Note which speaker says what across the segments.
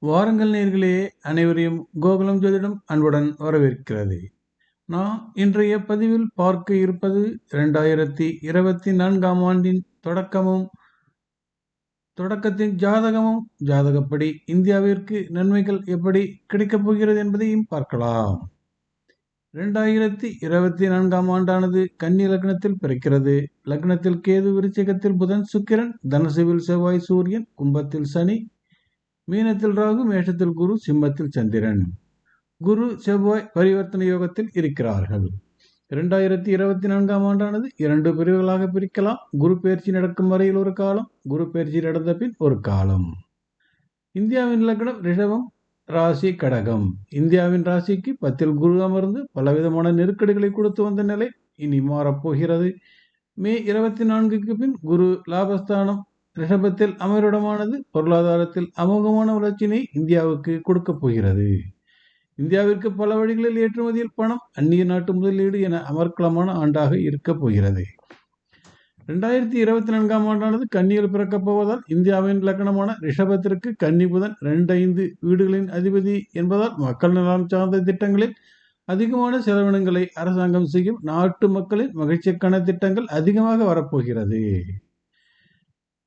Speaker 1: வாருங்கள் நேர்களே, அனைவரையும் கோகுலம் ஜோதிடம் அன்புடன் வரவேற்கிறது. நாம் இன்றைய பதிவில் பார்க்க இருப்பது 2024ஆம் ஆண்டின் தொடக்கத்தின் ஜாதகமும், ஜாதகப்படி இந்தியாவிற்கு நன்மைகள் எப்படி கிடைக்கப் போகிறது என்பதையும் பார்க்கலாம். 2024ஆம் ஆண்டானது கன்னி லக்னத்தில் பிறக்கிறது. லக்னத்தில் கேது, விருச்சிகத்தில் புதன், சுக்கிரன், தனுசுவில் செவ்வாய், சூரியன், கும்பத்தில் சனி, மீனத்தில் ராகு, மேஷத்தில் குரு, சிம்மத்தில் சந்திரன். குரு செவ்வாய் பரிவர்த்தனை யோகத்தில் இருக்கிறார்கள். 2024ஆம் ஆண்டானது 2 பிரிவுகளாக பிரிக்கலாம். குரு பயிற்சி நடக்கும் வரையில் ஒரு காலம், குரு பயிற்சி நடந்த பின் ஒரு காலம். இந்தியாவின் லக்னம் ரிஷபம், ராசி கடகம். இந்தியாவின் ராசிக்கு 10ல் குரு அமர்ந்து பலவிதமான நெருக்கடிகளை கொடுத்து வந்த நிலை இனி மாறப்போகிறது. மே 24க்கு பின் குரு லாபஸ்தானம் ரிஷபத்தில் அமரிடமானது பொருளாதாரத்தில் அமோகமான வளர்ச்சியினை இந்தியாவுக்கு கொடுக்க போகிறது. இந்தியாவிற்கு பல வழிகளில் ஏற்றுமதியில் பணம், அந்நிய நாட்டு முதலீடு என அமர்க்கலமான ஆண்டாக இருக்க போகிறது. 2024ஆம் ஆண்டானது கன்னியில் பிறக்கப் போவதால் இந்தியாவின் லக்னமான ரிஷபத்திற்கு கன்னி புதன் 2-5 வீடுகளின் அதிபதி என்பதால் மக்கள் நலம் சார்ந்த திட்டங்களில் அதிகமான செலவினங்களை அரசாங்கம் செய்யும். நாட்டு மக்களின் மகிழ்ச்சிக்கான திட்டங்கள் அதிகமாக வரப்போகிறது.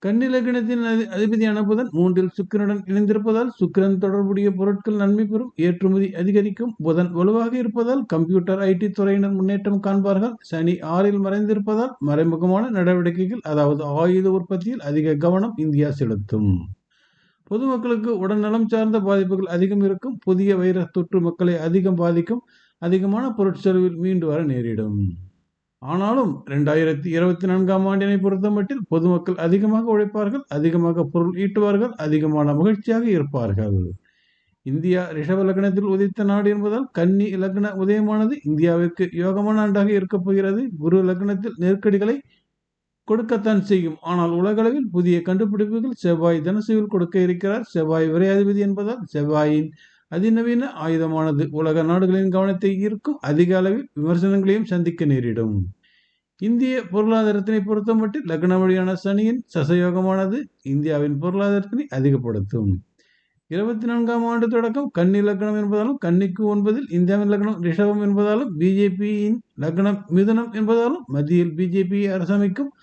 Speaker 1: கன்னி லக்னத்தின் அதிபதியான புதன் 3ல் சுக்கிரனுடன் இணைந்திருப்பதால் சுக்கிரன் தொடர்புடைய பொருட்கள் நன்மை பெறும், ஏற்றுமதி அதிகரிக்கும். புதன் வலுவாக இருப்பதால் கம்ப்யூட்டர் ஐடி துறையினர் முன்னேற்றம் காண்பார்கள். சனி 6ல் மறைந்திருப்பதால் மறைமுகமான நடவடிக்கைகள், அதாவது ஆயுத உற்பத்தியில் அதிக கவனம் இந்தியா செலுத்தும். பொதுமக்களுக்கு உடல்நலம் சார்ந்த பாதிப்புகள் அதிகம் இருக்கும். புதிய வைரஸ் தொற்று மக்களை அதிகம் பாதிக்கும். அதிகமான பொருட்செலவில் மீண்டு வர நேரிடும். ஆனாலும் 2024ஆம் ஆண்டினை பொறுத்தமட்டில் பொதுமக்கள் அதிகமாக உழைப்பார்கள், அதிகமாக பொருள் ஈட்டுவார்கள், அதிகமான மகிழ்ச்சியாக இருப்பார்கள். இந்தியா ரிஷப லக்னத்தில் உதித்த நாடு என்பதால் கன்னி லக்ன உதயமானது இந்தியாவிற்கு யோகமான ஆண்டாக இருக்கப் போகிறது. குரு லக்னத்தில் நெருக்கடிகளை கொடுக்கத்தான் செய்யும். ஆனால் உலகளவில் புதிய கண்டுபிடிப்புகள் செவ்வாய் தனுசுவில் கொடுக்க இருக்கிறார். செவ்வாய் விரையாதிபதி என்பதால் செவ்வாயின் அதிநவீன ஆயுதமானது உலக நாடுகளின் கவனத்தை ஈர்க்கும். அதிக அளவில் விமர்சனங்களையும் சந்திக்க நேரிடும். இந்திய பொருளாதாரத்தினை பொறுத்தமட்டில் லக்ன வழியான சனியின் சசயோகமானது இந்தியாவின் பொருளாதாரத்தினை அதிகப்படுத்தும். 24ஆம் ஆண்டு தொடக்கம் கன்னி லக்னம் என்பதாலும் கன்னிக்கு 9ல் இந்தியாவின் லக்னம் ரிஷபம் என்பதாலும் பிஜேபியின் லக்னம் மிதுனம் என்பதாலும் மத்தியில் பிஜேபி அரசமைக்கும்.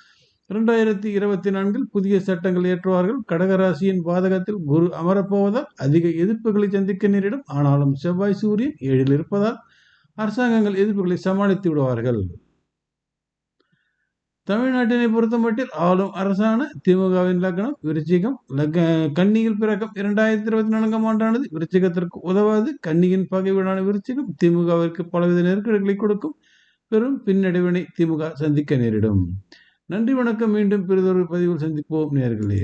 Speaker 1: 2024இல் புதிய சட்டங்கள் ஏற்றுவார்கள். கடகராசியின் பாதகத்தில் குரு அமரப்போவதால் அதிக எதிர்ப்புகளை சந்திக்க நேரிடும். ஆனாலும் செவ்வாய் சூரியன் 7ல் இருப்பதால் அரசாங்கங்கள் எதிர்ப்புகளை சமாளித்து விடுவார்கள். தமிழ்நாட்டினை பொறுத்தமட்டில் ஆளும் அரசான திமுகவின் லக்னம் விருச்சிகம். கன்னியில் பிறக்கும் 2024ஆம் ஆண்டானது விருச்சிகத்திற்கு உதவாது. கன்னியின் பகை வீடான விருச்சிகம் திமுகவிற்கு பலவித நெருக்கடிகளை கொடுக்கும். பெரும் பின்னடைவினை திமுக சந்திக்க நேரிடும். நன்றி, வணக்கம். மீண்டும் பிறிதொரு பதிவில் சந்திப்போம் நேயர்களே.